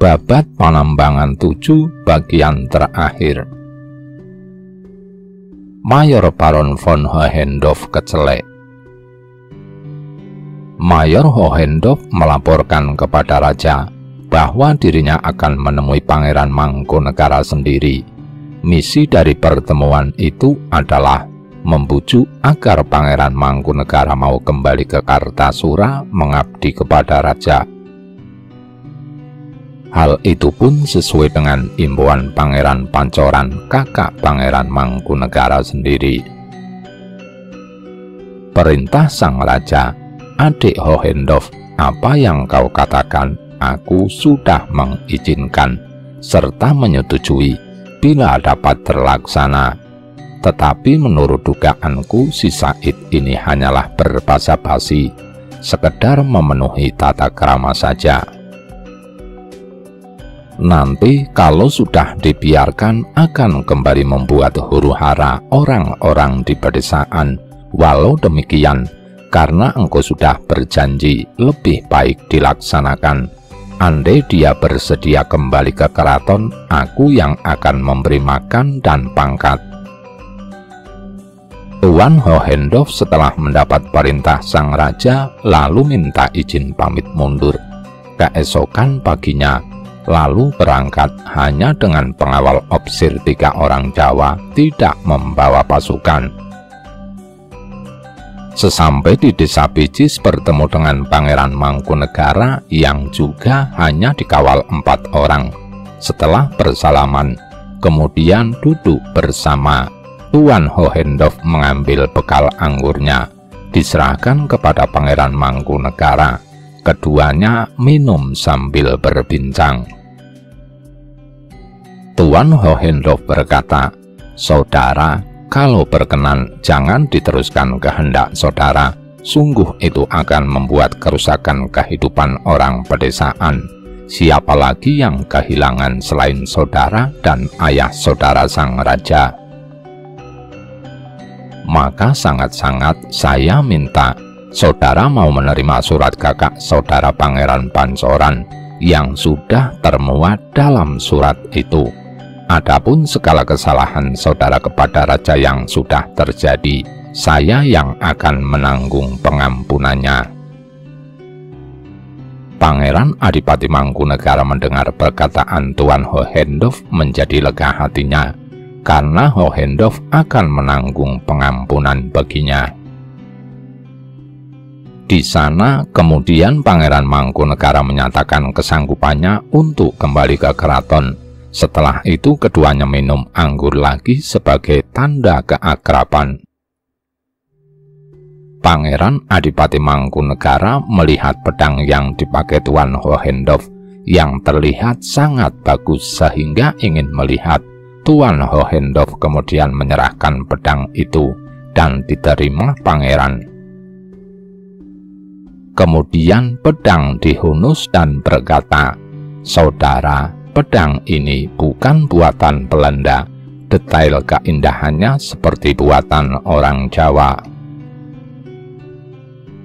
Babat Panambangan 7 bagian terakhir. Mayor Baron von Hohendorf kecelek. Mayor Hohendorf melaporkan kepada raja bahwa dirinya akan menemui Pangeran Mangkunegara sendiri. Misi dari pertemuan itu adalah membujuk agar Pangeran Mangkunegara mau kembali ke Kartasura mengabdi kepada raja. Hal itu pun sesuai dengan imbauan Pangeran Pancoran, kakak Pangeran Mangkunegara sendiri. Perintah sang raja, adik Hohendorf, apa yang kau katakan, aku sudah mengizinkan serta menyetujui bila dapat terlaksana. Tetapi menurut dugaanku, si Said ini hanyalah berbasa-basi, sekedar memenuhi tata krama saja. Nanti kalau sudah dibiarkan akan kembali membuat huru-hara orang-orang di pedesaan. Walau demikian, karena engkau sudah berjanji, lebih baik dilaksanakan. Andai dia bersedia kembali ke keraton, aku yang akan memberi makan dan pangkat. Tuan Hohendorf setelah mendapat perintah sang raja lalu minta izin pamit mundur. Keesokan paginya lalu berangkat hanya dengan pengawal opsir 3 orang Jawa, tidak membawa pasukan. Sesampai di desa Bijis bertemu dengan Pangeran Mangkunegara yang juga hanya dikawal 4 orang. Setelah bersalaman, kemudian duduk bersama. Tuan Hohendorf mengambil bekal anggurnya, diserahkan kepada Pangeran Mangkunegara. Keduanya minum sambil berbincang. Tuan Hohendorf berkata, "Saudara, kalau berkenan jangan diteruskan kehendak saudara. Sungguh itu akan membuat kerusakan kehidupan orang pedesaan. Siapa lagi yang kehilangan selain saudara dan ayah saudara sang raja? Maka sangat-sangat saya minta saudara mau menerima surat kakak saudara Pangeran Pancoran yang sudah termuat dalam surat itu. Adapun segala kesalahan saudara kepada raja yang sudah terjadi, saya yang akan menanggung pengampunannya." Pangeran Adipati Mangkunegara mendengar perkataan Tuan Hohendorf menjadi lega hatinya, karena Hohendorf akan menanggung pengampunan baginya. Di sana kemudian Pangeran Mangkunegara menyatakan kesanggupannya untuk kembali ke keraton. Setelah itu keduanya minum anggur lagi sebagai tanda keakraban. Pangeran Adipati Mangkunegara melihat pedang yang dipakai Tuan Hohendorf yang terlihat sangat bagus sehingga ingin melihat. Tuan Hohendorf kemudian menyerahkan pedang itu dan diterima pangeran. Kemudian pedang dihunus dan berkata, "Saudara, pedang ini bukan buatan Belanda. Detail keindahannya seperti buatan orang Jawa."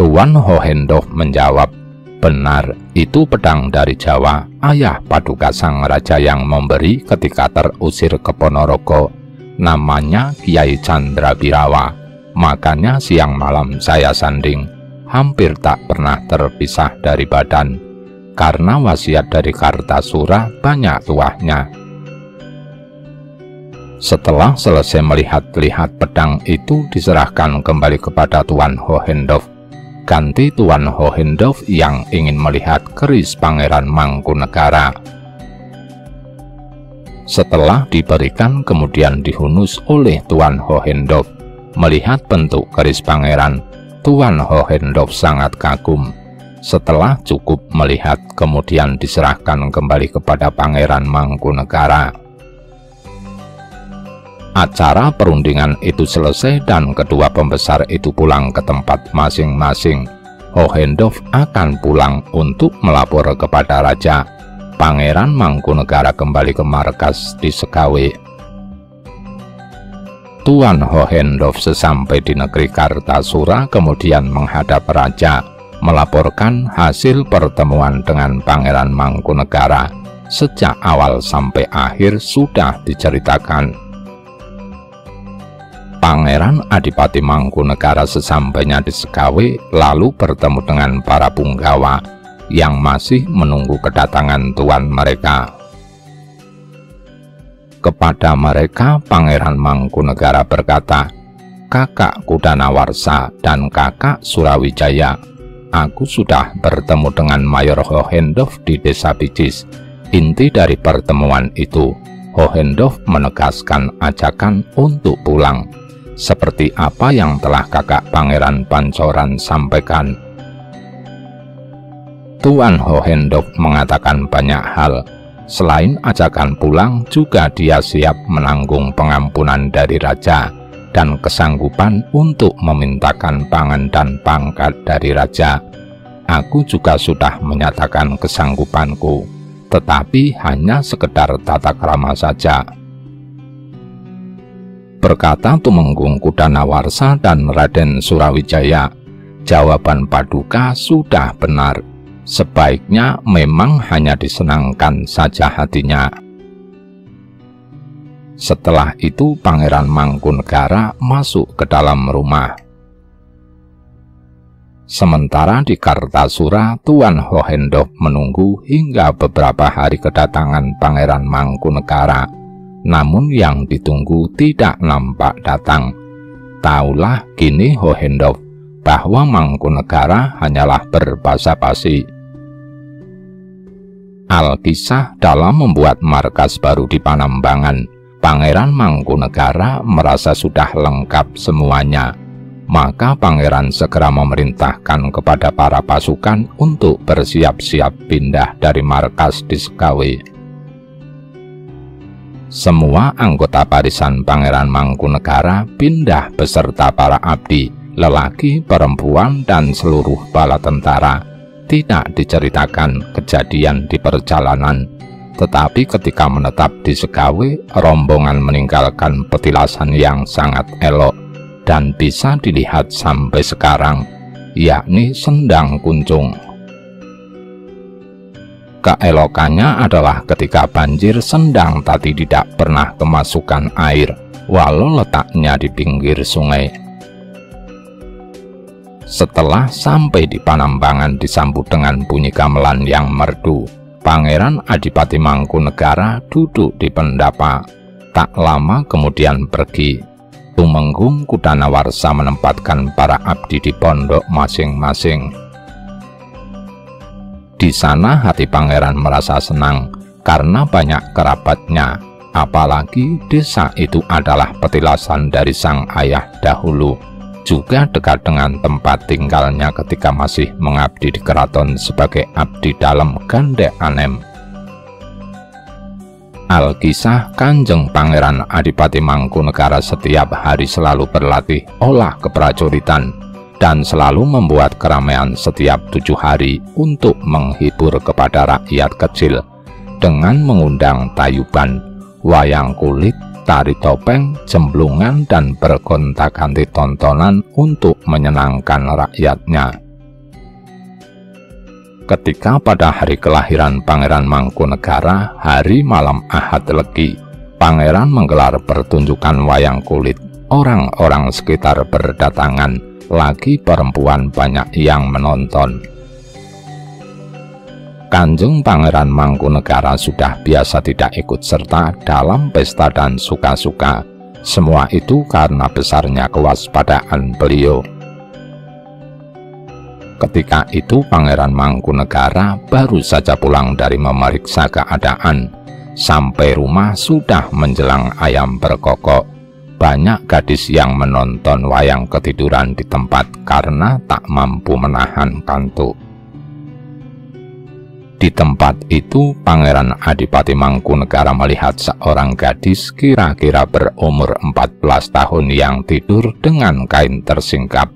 Tuan Hohendorf menjawab, "Benar, itu pedang dari Jawa. Ayah Paduka sang raja yang memberi ketika terusir ke Ponorogo. Namanya Kiai Candrabirawa. Makanya siang malam saya sanding, hampir tak pernah terpisah dari badan, karena wasiat dari Kartasura banyak tuahnya." Setelah selesai melihat-lihat pedang itu diserahkan kembali kepada Tuan Hohendorf. Ganti Tuan Hohendorf yang ingin melihat keris Pangeran Mangkunegara. Setelah diberikan kemudian dihunus oleh Tuan Hohendorf. Melihat bentuk keris pangeran, Tuan Hohendorf sangat kagum. Setelah cukup melihat, kemudian diserahkan kembali kepada Pangeran Mangkunegara. Acara perundingan itu selesai dan kedua pembesar itu pulang ke tempat masing-masing. Hohendorf akan pulang untuk melapor kepada raja. Pangeran Mangkunegara kembali ke markas di Sekawe. Tuan Hohendorf sesampai di negeri Kartasura kemudian menghadap raja, melaporkan hasil pertemuan dengan Pangeran Mangkunegara. sejak awal sampai akhir sudah diceritakan. Pangeran Adipati Mangkunegara sesampainya di Sekawe lalu bertemu dengan para punggawa yang masih menunggu kedatangan tuan mereka. Kepada mereka Pangeran Mangkunegara berkata, "Kakak Kudanawarsa dan kakak Surawijaya, aku sudah bertemu dengan Mayor Hohendoff di desa Picis." Inti dari pertemuan itu, Hohendoff menegaskan ajakan untuk pulang, seperti apa yang telah kakak Pangeran Pancoran sampaikan. Tuan Hohendoff mengatakan banyak hal. Selain ajakan pulang, juga dia siap menanggung pengampunan dari raja dan kesanggupan untuk memintakan pangan dan pangkat dari raja. Aku juga sudah menyatakan kesanggupanku, tetapi hanya sekedar tata krama saja. Berkata Tumenggung Kudanawarsa dan Raden Surawijaya, jawaban Paduka sudah benar. Sebaiknya memang hanya disenangkan saja hatinya. Setelah itu Pangeran Mangkunegara masuk ke dalam rumah. Sementara di Kartasura, Tuan Hohendoff menunggu hingga beberapa hari kedatangan Pangeran Mangkunegara. Namun yang ditunggu tidak nampak datang. Taulah kini Hohendoff bahwa Mangkunegara hanyalah berbasa-basi. Alkisah dalam membuat markas baru di Panambangan, Pangeran Mangkunegara merasa sudah lengkap semuanya. Maka Pangeran segera memerintahkan kepada para pasukan untuk bersiap-siap pindah dari markas di Sekawe. Semua anggota barisan Pangeran Mangkunegara pindah beserta para abdi, lelaki, perempuan, dan seluruh bala tentara. Tidak diceritakan kejadian di perjalanan, tetapi ketika menetap di Sekawe, rombongan meninggalkan petilasan yang sangat elok dan bisa dilihat sampai sekarang, yakni Sendang Kuncung. Keelokannya adalah ketika banjir Sendang tadi tidak pernah kemasukan air, walau letaknya di pinggir sungai. Setelah sampai di Panambangan disambut dengan bunyi gamelan yang merdu, Pangeran Adipati Mangkunegara duduk di pendapa. Tak lama kemudian pergi. Tumenggung Kudanawarsa menempatkan para abdi di pondok masing-masing. Di sana hati Pangeran merasa senang karena banyak kerabatnya, apalagi desa itu adalah petilasan dari sang ayah dahulu, juga dekat dengan tempat tinggalnya ketika masih mengabdi di keraton sebagai abdi dalam Gandek Anem. Alkisah Kanjeng Pangeran Adipati Mangkunegara setiap hari selalu berlatih olah keprajuritan dan selalu membuat keramaian setiap 7 hari untuk menghibur kepada rakyat kecil dengan mengundang tayuban, wayang kulit, tari topeng, jemblungan, dan bergonta-ganti tontonan untuk menyenangkan rakyatnya. Ketika pada hari kelahiran Pangeran Mangkunegara, hari malam Ahad Legi, Pangeran menggelar pertunjukan wayang kulit. Orang-orang sekitar berdatangan, lagi perempuan banyak yang menonton. Kanjeng Pangeran Mangkunegara sudah biasa tidak ikut serta dalam pesta dan suka-suka. Semua itu karena besarnya kewaspadaan beliau. Ketika itu Pangeran Mangkunegara baru saja pulang dari memeriksa keadaan. Sampai rumah sudah menjelang ayam berkokok. Banyak gadis yang menonton wayang ketiduran di tempat karena tak mampu menahan kantuk. Di tempat itu Pangeran Adipati Mangkunegara melihat seorang gadis kira-kira berumur 14 tahun yang tidur dengan kain tersingkap.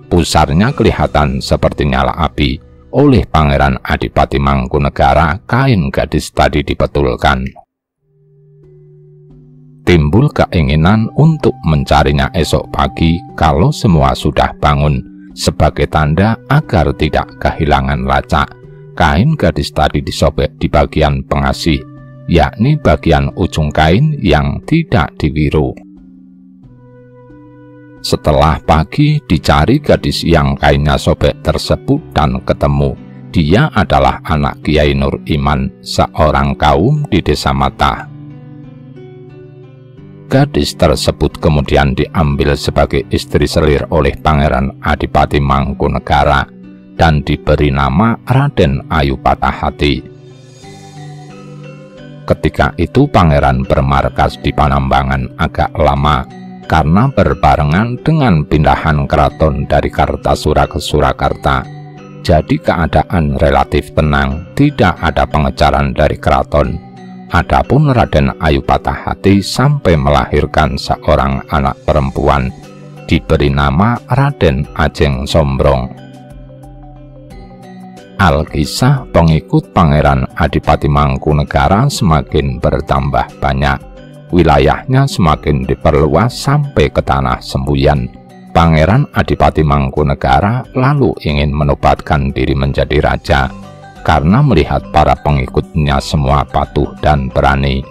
Pusarnya kelihatan seperti nyala api. Oleh Pangeran Adipati Mangkunegara, kain gadis tadi dibetulkan. Timbul keinginan untuk mencarinya esok pagi kalau semua sudah bangun, sebagai tanda agar tidak kehilangan lacak. Kain gadis tadi disobek di bagian pengasih yakni bagian ujung kain yang tidak diwiru. Setelah pagi dicari gadis yang kainnya sobek tersebut dan ketemu. Dia adalah anak Kiai Nur Iman, seorang kaum di Desa Matah. Gadis tersebut kemudian diambil sebagai istri selir oleh Pangeran Adipati Mangkunegara dan diberi nama Raden Ayu Patahhati. Ketika itu Pangeran bermarkas di Panambangan agak lama karena berbarengan dengan pindahan keraton dari Kartasura ke Surakarta. Jadi keadaan relatif tenang, tidak ada pengejaran dari keraton. Adapun Raden Ayu Patahhati sampai melahirkan seorang anak perempuan, diberi nama Raden Ajeng Sombrong. Alkisah pengikut Pangeran Adipati Mangkunegara semakin bertambah banyak. Wilayahnya semakin diperluas sampai ke Tanah Semboyan. Pangeran Adipati Mangkunegara lalu ingin menobatkan diri menjadi raja karena melihat para pengikutnya semua patuh dan berani.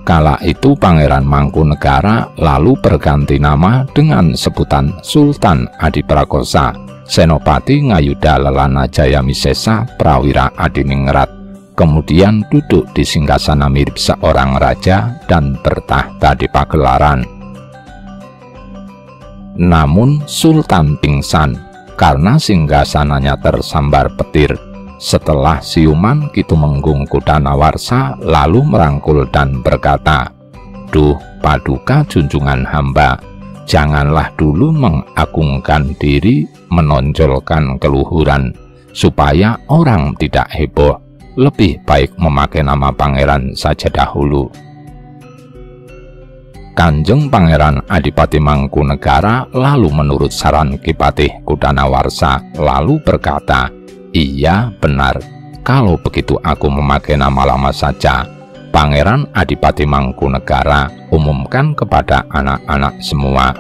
Kala itu Pangeran Mangkunegara lalu berganti nama dengan sebutan Sultan Adiprakosa, Senopati Ngayuda Lelana Jayamisesa Prawira Adiningrat, kemudian duduk di singgasana mirip seorang raja dan bertahta di Pagelaran. Namun Sultan pingsan karena singgasananya tersambar petir. Setelah siuman Kitumenggung Kudanawarsa lalu merangkul dan berkata, "Duh Paduka junjungan hamba, janganlah dulu mengagungkan diri, menonjolkan keluhuran, supaya orang tidak heboh. Lebih baik memakai nama pangeran saja dahulu." Kanjeng Pangeran Adipati Mangkunegara lalu menurut saran Kipatih Kudanawarsa lalu berkata, "Iya benar, kalau begitu aku memakai nama lama saja. Pangeran Adipati Mangkunegara umumkan kepada anak-anak semua."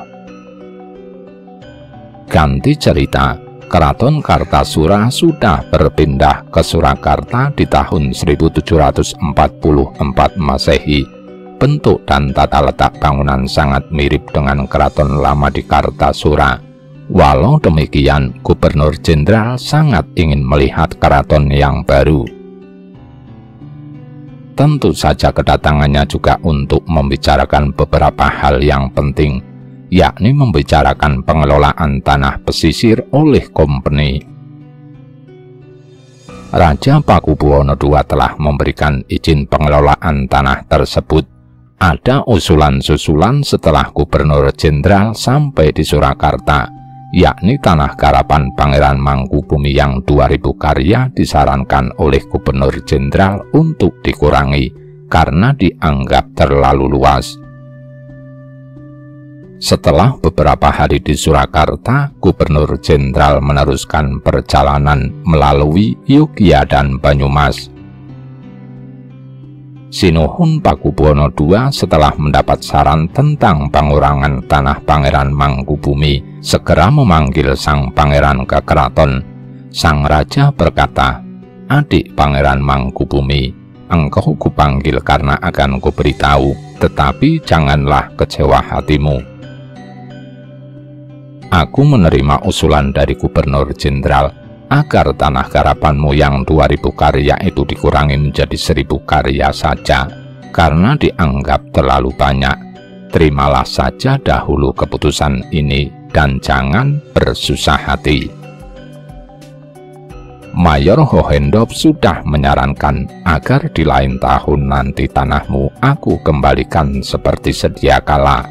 Ganti cerita, Keraton Kartasura sudah berpindah ke Surakarta di tahun 1744 Masehi. Bentuk dan tata letak bangunan sangat mirip dengan keraton lama di Kartasura. Walau demikian, Gubernur Jenderal sangat ingin melihat keraton yang baru. Tentu saja kedatangannya juga untuk membicarakan beberapa hal yang penting, yakni membicarakan pengelolaan tanah pesisir oleh kompeni. Raja Pakubuwono II telah memberikan izin pengelolaan tanah tersebut. Ada usulan-susulan setelah Gubernur Jenderal sampai di Surakarta, yakni tanah garapan Pangeran Mangkubumi yang 2000 karya disarankan oleh Gubernur Jenderal untuk dikurangi karena dianggap terlalu luas. Setelah beberapa hari di Surakarta, Gubernur Jenderal meneruskan perjalanan melalui Yogya dan Banyumas. Sinuhun Pakubuwono II setelah mendapat saran tentang pengurangan tanah Pangeran Mangkubumi segera memanggil sang pangeran ke keraton. Sang raja berkata, "Adik Pangeran Mangkubumi, engkau kupanggil karena akan kuberitahu, tetapi janganlah kecewa hatimu. Aku menerima usulan dari Gubernur Jenderal agar tanah garapanmu yang 2000 karya itu dikurangi menjadi 1000 karya saja, karena dianggap terlalu banyak. Terimalah saja dahulu keputusan ini dan jangan bersusah hati." Mayor Hohendopp sudah menyarankan agar di lain tahun nanti tanahmu aku kembalikan seperti sedia kala.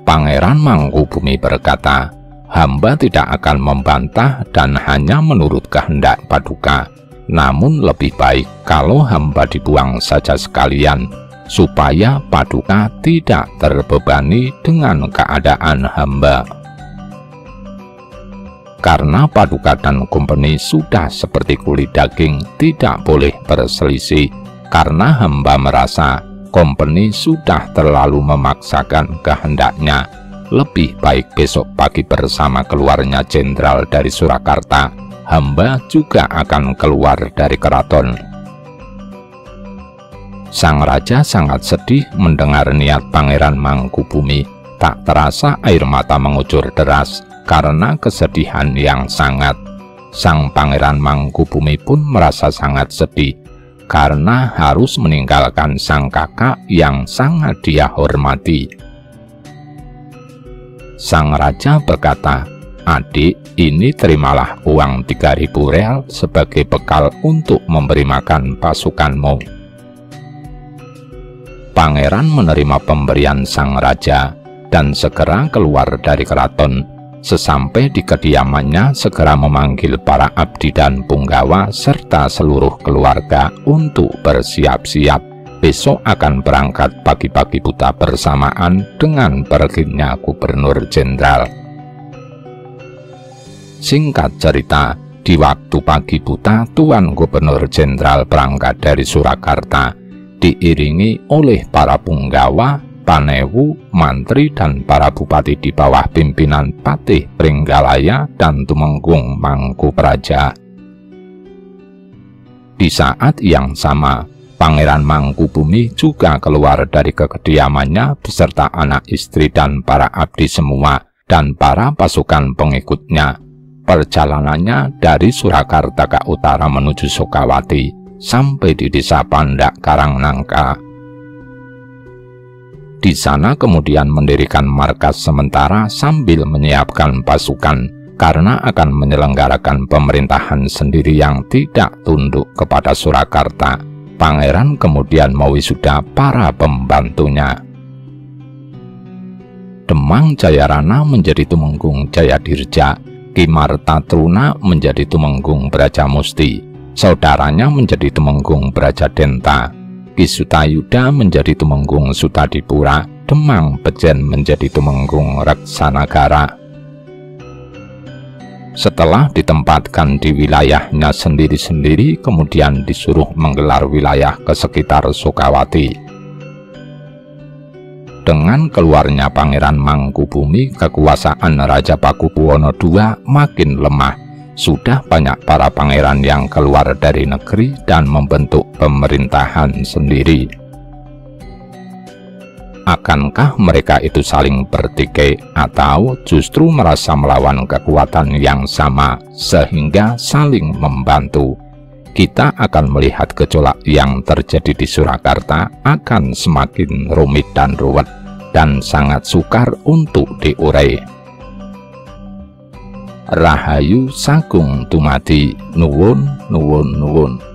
Pangeran Mangkubumi berkata, "Hamba tidak akan membantah dan hanya menurut kehendak Paduka. Namun lebih baik kalau hamba dibuang saja sekalian, supaya Paduka tidak terbebani dengan keadaan hamba." Karena Paduka dan kompeni sudah seperti kulit daging, tidak boleh berselisih. Karena hamba merasa kompeni sudah terlalu memaksakan kehendaknya, lebih baik besok pagi bersama keluarnya jenderal dari Surakarta hamba juga akan keluar dari keraton. Sang raja sangat sedih mendengar niat Pangeran Mangkubumi. Tak terasa air mata mengucur deras karena kesedihan yang sangat. Sang Pangeran Mangkubumi pun merasa sangat sedih karena harus meninggalkan sang kakak yang sangat dia hormati. Sang raja berkata, "Adik, ini terimalah uang 3.000 real sebagai bekal untuk memberi makan pasukanmu." Pangeran menerima pemberian sang raja dan segera keluar dari keraton. Sesampai di kediamannya, segera memanggil para abdi dan punggawa serta seluruh keluarga untuk bersiap-siap. Besok akan berangkat pagi-pagi buta bersamaan dengan perginya Gubernur Jenderal. Singkat cerita, di waktu pagi buta, Tuan Gubernur Jenderal berangkat dari Surakarta, diiringi oleh para punggawa, panewu, mantri, dan para bupati di bawah pimpinan Patih Pringgalaya dan Tumenggung Mangkupraja. Di saat yang sama, Pangeran Mangkubumi juga keluar dari kediamannya beserta anak istri dan para abdi semua dan para pasukan pengikutnya. Perjalanannya dari Surakarta ke utara menuju Sukawati sampai di desa Pandak Karangnangka. Di sana kemudian mendirikan markas sementara sambil menyiapkan pasukan karena akan menyelenggarakan pemerintahan sendiri yang tidak tunduk kepada Surakarta. Pangeran kemudian mewisuda para pembantunya. Demang Jayarana menjadi Tumenggung Jayadirja, Ki Martatruna menjadi Tumenggung Brajamusti, saudaranya menjadi Tumenggung Brajadenta, Ki Sutayuda menjadi Tumenggung Sutadipura, Demang Bejen menjadi Tumenggung Reksanagara. Setelah ditempatkan di wilayahnya sendiri-sendiri, kemudian disuruh menggelar wilayah ke sekitar Sukawati. Dengan keluarnya Pangeran Mangkubumi, kekuasaan Raja Pakubuwono II makin lemah. Sudah banyak para pangeran yang keluar dari negeri dan membentuk pemerintahan sendiri. Akankah mereka itu saling bertikai atau justru merasa melawan kekuatan yang sama sehingga saling membantu? Kita akan melihat gejolak yang terjadi di Surakarta akan semakin rumit dan ruwet dan sangat sukar untuk diurai. Rahayu Sagung Tumati, nuwun nuwun nuwun.